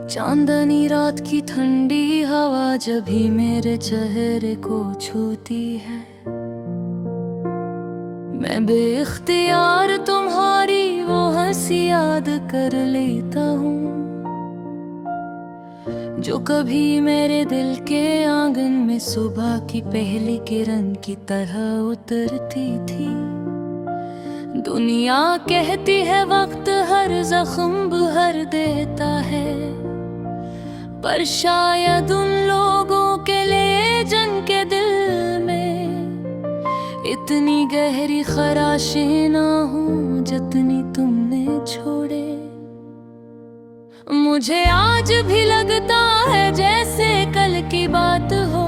चांदनी रात की ठंडी हवा जब भी मेरे चेहरे को छूती है, मैं बेख्तियार तुम्हारी वो हंसी याद कर लेता हूँ जो कभी मेरे दिल के आंगन में सुबह की पहली किरण की तरह उतरती थी। दुनिया कहती है वक्त हर जख्म भर देता है, पर शायद उन लोगों के लिए जिनके दिल में इतनी गहरी खराशें ना हों जितनी तुमने छोड़े। मुझे आज भी लगता है जैसे कल की बात हो,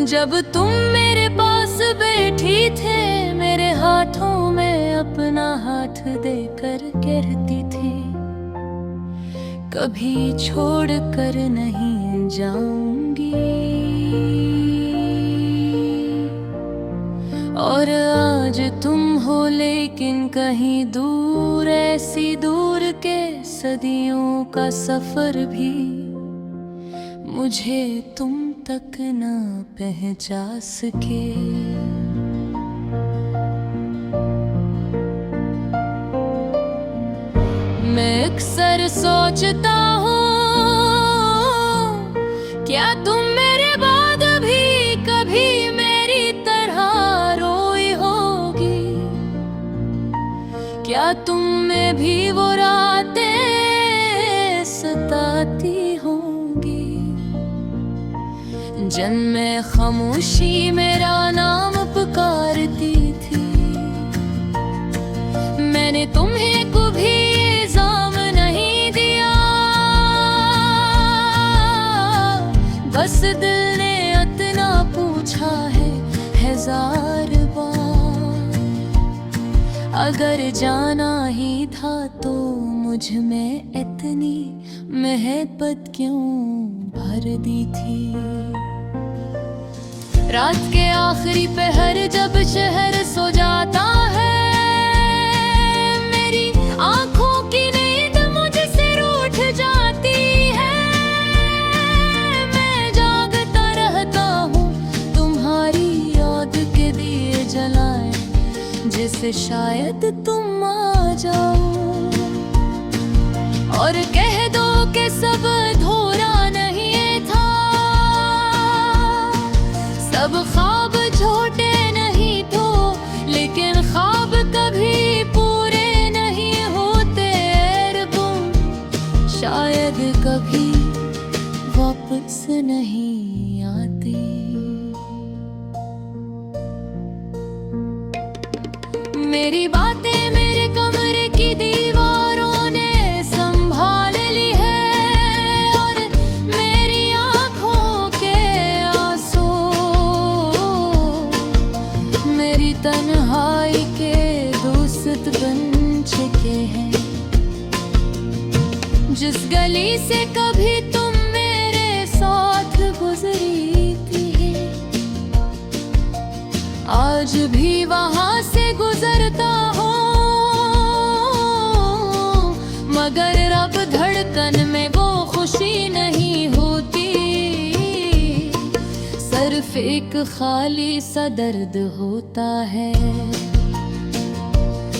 जब तुम मेरे पास बैठी थे, मेरे हाथों में अपना हाथ देकर कहती थी कभी छोड़ कर नहीं जाऊंगी। और आज तुम हो लेकिन कहीं दूर, ऐसी दूर के सदियों का सफर भी मुझे तुम तक ना पहुंचा सके। मैं अक्सर सोचता हूँ क्या तुम मेरे बाद भी कभी मेरी तरह रोई होगी, क्या तुम में भी वो रातें सताती होंगी जिन में खामोशी मेरा नाम पुकारती थी। मैंने तुम्हें कभी बस दिल ने इतना पूछा है हजार बार, अगर जाना ही था तो मुझ में इतनी मोहब्बत क्यों भर दी थी। रात के आखिरी पहर जब शहर सो जाता है, मेरी आंखों की नींद मुझसे रूठ जाती है। जिससे शायद तुम आ जाओ और कह दो कि सब अधूरा नहीं था, सब ख्वाब झूठे नहीं तो, लेकिन ख्वाब कभी पूरे नहीं होते। तुम शायद कभी वापस नहीं आती। मेरी बातें मेरे कमरे की दीवारों ने संभाल ली है, और मेरी आंखों के आंसू मेरी तन्हाई के दोस्त बन चुके हैं। जिस गली से कभी तुम मेरे साथ गुजरी थी, आज भी वहां से गुजरता हूँ, मगर अब धड़कन में वो खुशी नहीं होती, सिर्फ एक खाली सा दर्द होता है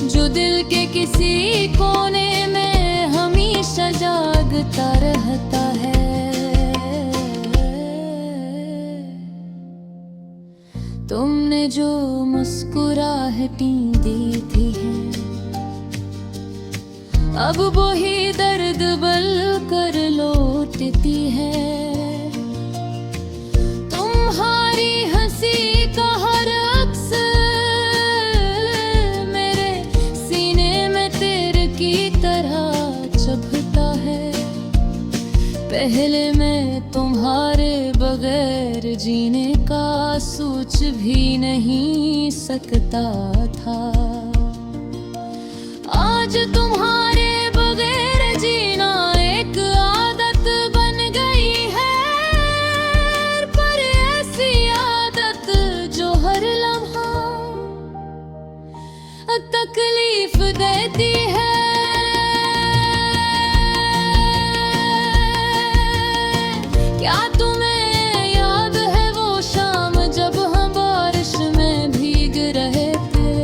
जो दिल के किसी कोने में हमेशा जागता रहता है। तुमने जो मुस्कुराहटें दी थी हैं, अब वही दर्द बल कर लौटती है। तुम्हारी हंसी का हर अक्स मेरे सीने में तीर की तरह चुभता है। पहले मैं तुम्हारे बगैर जीने का सोच भी नहीं सकता था, आज तुम्हारे बगैर जीना एक आदत बन गई है। पर ऐसी आदत जो हर लम्हा तकलीफ देती है। क्या तुम्हें याद है वो शाम जब हम बारिश में भीग रहे थे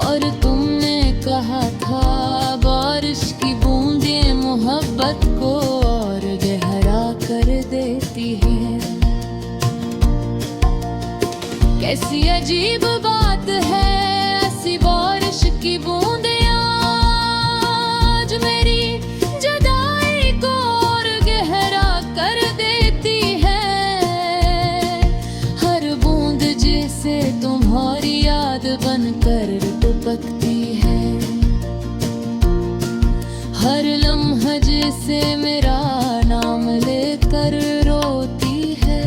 और तुमने कहा था बारिश की बूंदें मोहब्बत को और गहरा कर देती हैं। कैसी अजीब बात है, ऐसी बारिश की बूंदें आज मेरी जुदाई को और गहरा कर देती है। हर बूंद जैसे तुम्हारी याद बनकर टपकती है, हर लम्हा जैसे मेरा नाम लेकर रोती है।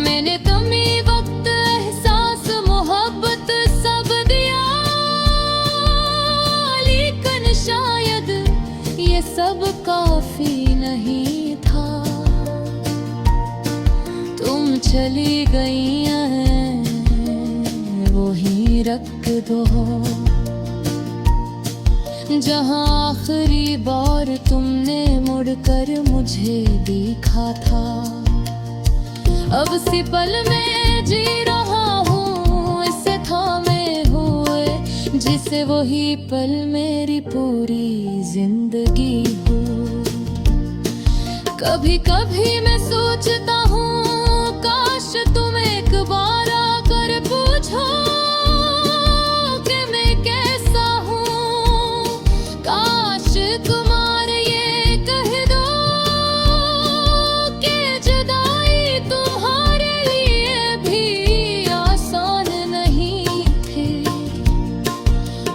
मैंने तुम्हें वक्त, एहसास, मोहब्बत सब दिया, लेकिन शायद ये सब काफी नहीं था। तुम चली गई हैं, वहीं रख दो जहाँ आखिरी बार तुमने मुड़कर मुझे देखा था। अब इसी पल में जी रहा हूँ, इसे थामे हुए जिसे वही पल मेरी पूरी जिंदगी हो। कभी कभी मैं सोचता हूँ काश तुम एक बार आकर पूछो कि मैं कैसा हूँ। काश कुमार ये कह दो कि जुदाई तुम्हारे लिए भी आसान नहीं थी।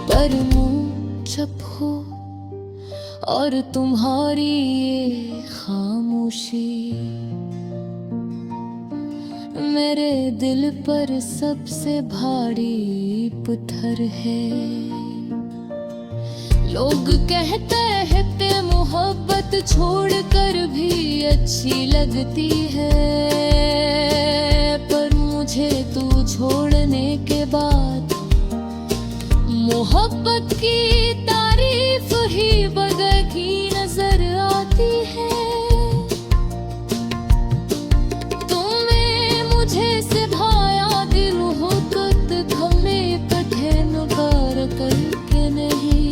पर मुँह चुप हो और तुम्हारी ये खामोशी मेरे दिल पर सबसे भारी पत्थर है। लोग कहते हैं ते मोहब्बत छोड़कर भी अच्छी लगती है, पर मुझे तू छोड़ने के बाद मोहब्बत की तारीफ ही बदकी नजर आती है। तुमने मुझे से भाया दिल हो कत थमे कठिन कार करके नहीं।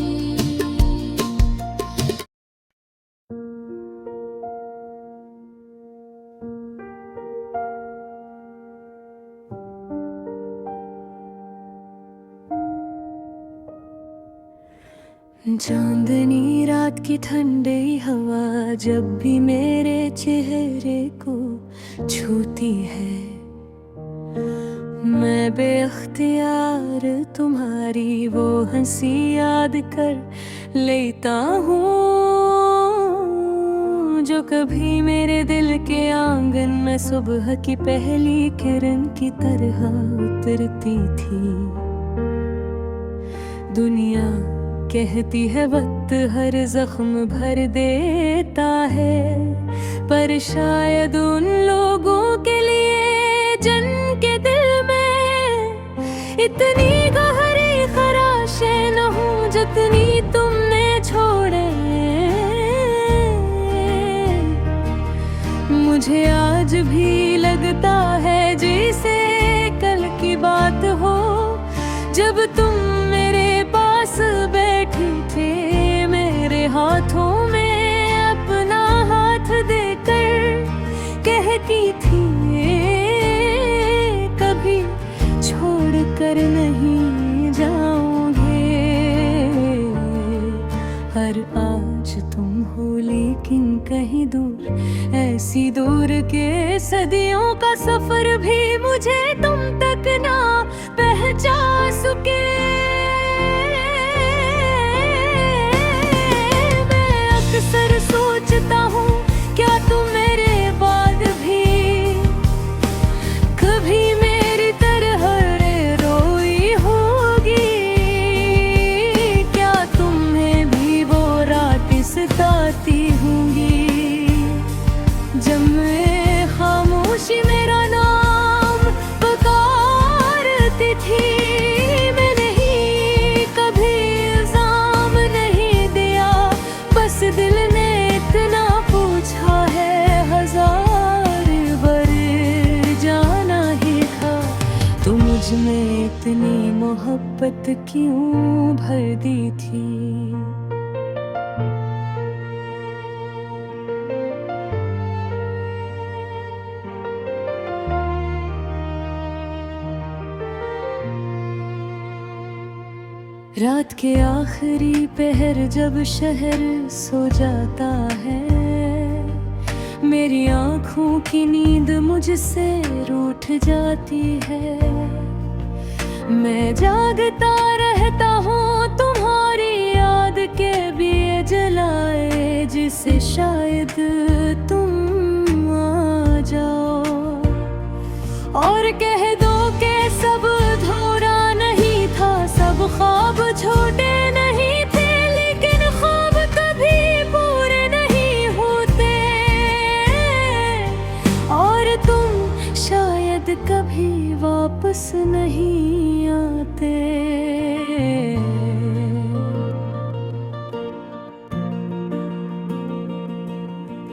चांदनी रात की ठंडी हवा जब भी मेरे चेहरे को छूती है, मैं बेअख्तियार तुम्हारी वो हंसी याद कर लेता हूँ जो कभी मेरे दिल के आंगन में सुबह की पहली किरण की तरह उतरती थी। दुनिया कहती है वक्त हर जख्म भर देता है, पर शायद उन लोगों के लिए जिनके दिल में इतनी गहरी खराशें न हो जितनी तुमने छोड़े। मुझे आज भी लगता है जैसे कल की बात हो, जब तुम मेरे पास बैठी थे, मेरे हाथों में अपना हाथ देकर कहती थी कभी छोड़ कर नहीं जाओगे। पर आज तुम हो लेकिन कहीं दूर, ऐसी दूर के सदियों का सफर भी मुझे तुम तक ना पहुंचा सके। अक्सर सोचता हूँ क्या तुम मेरे बाद भी कभी मेरी तरह रोई होगी। क्या तुम्हें भी वो रात सताती होंगी जब मैं खामोशी मेरा नाम पुकारती थी। मैं नहीं कभी इल्जाम नहीं दिया, बस दिल ने इतनी मोहब्बत क्यों भर दी थी। रात के आखिरी पहर जब शहर सो जाता है, मेरी आँखों की नींद मुझसे रूठ जाती है। मैं जागता रहता हूँ तुम्हारी याद के दिए जलाए, जिसे शायद तुम आ जाओ और कह दो कि सब अधूरा नहीं था, सब ख्वाब छोटे नहीं थे, लेकिन ख्वाब कभी पूरे नहीं होते, और तुम शायद कभी वापस नहीं आते।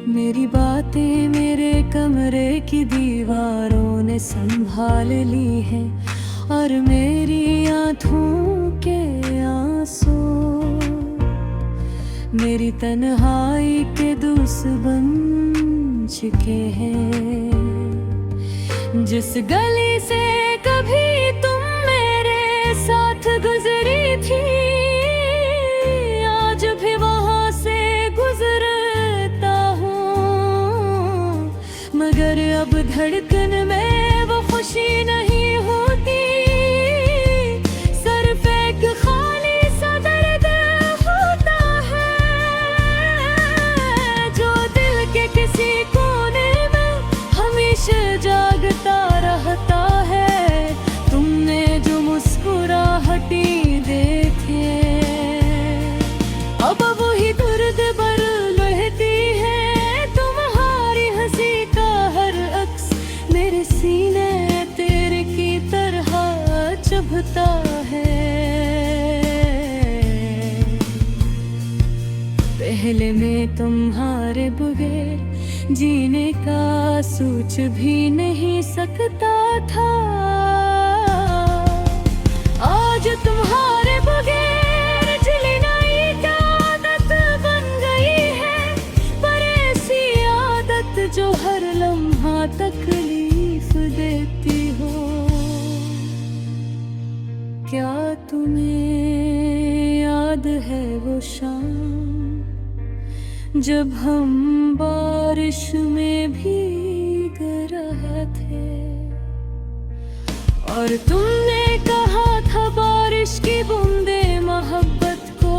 मेरी बातें मेरे कमरे की दीवारों ने संभाल ली है, और मेरी आँखों के आंसू मेरी तन्हाई के दूस बन चुके हैं। जिस गली से कभी तुम मेरे साथ गुजरी थी, आज भी वहां से गुजरता हूँ, मगर अब धड़कन में वो खुशी नहीं होती। सिर्फ एक खाली सा दर्द होता है, जो दिल के किसी कोने में हमेशा जागता रहता है। तुमने जो मुस्कुराहटी देखे, अब वही दर्द भर रहती है। तुम्हारी हंसी का हर अक्स मेरे सीने तेरे की तरह चुभता है। पहले मैं तुम्हारे बगैर जीने का सोच भी नहीं सकता था, आज तुम्हारे बगैर जीना एक आदत बन गई है। पर ऐसी आदत जो हर लम्हा तकलीफ देती हो। क्या तुम्हें याद है वो शाम जब हम बारिश में भीग रहे थे, और तुमने कहा था बारिश की बूंदे मोहब्बत को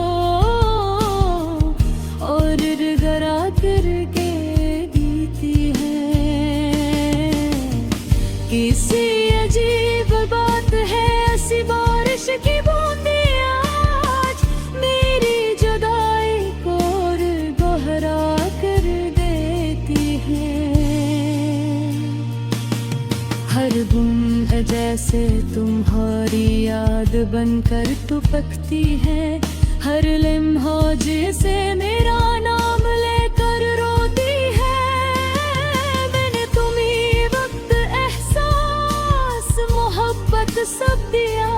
और गिरा करके बीती है। किसी अजीब बात है, ऐसी बारिश की बूंदे आज मेरी जुदाई को गहरा कर देती है। हर बूंद जैसे तुम्हारी याद बनकर टपकती है, हर लम्हा जैसे मेरा नाम लेकर रोती है। मैंने तुम्हें वक्त, एहसास, मोहब्बत सब दिया,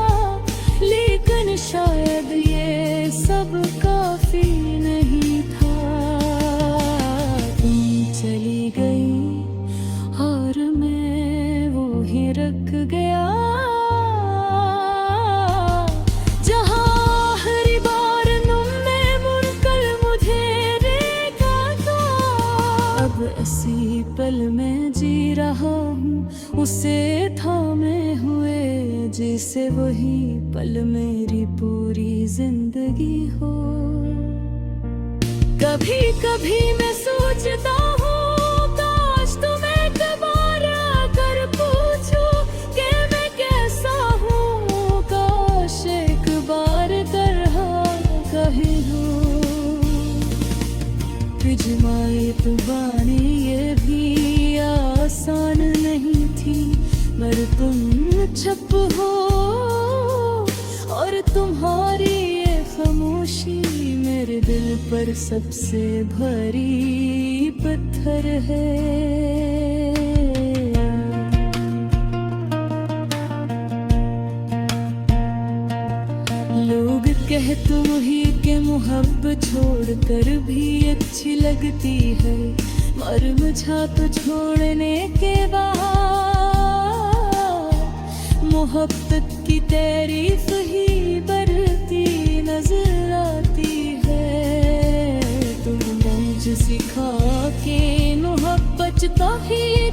लेकिन शायद ये सब काफी नहीं था। तुम चली गई और मैं वो ही रख गया, जहाँ हर बार तुमने मुड़कर मुझे देखा था। अब ऐसी पल में जी रहा हूँ, उसे थामे हुए जैसे वही पल मेरी पूरी जिंदगी हो। कभी कभी मैं सोचता हूँ, काश तुम्हें कबार आकर पूछो कि मैं कैसा हूँ, काश एक बार तरह कही हो। तुझमाए तुबानी ये भी आसान नहीं थी, मगर तुम चुप हो, और तुम्हारी ये खामोशी मेरे दिल पर सबसे भारी पत्थर है। कह तू ही के मोहब्बत छोड़ कर भी अच्छी लगती है, मर मुझा तो छोड़ने के बाद मोहब्बत की तारीफ ही बढ़ती नजर आती है। तुम मुझे सिखा के मोहब्बत का ही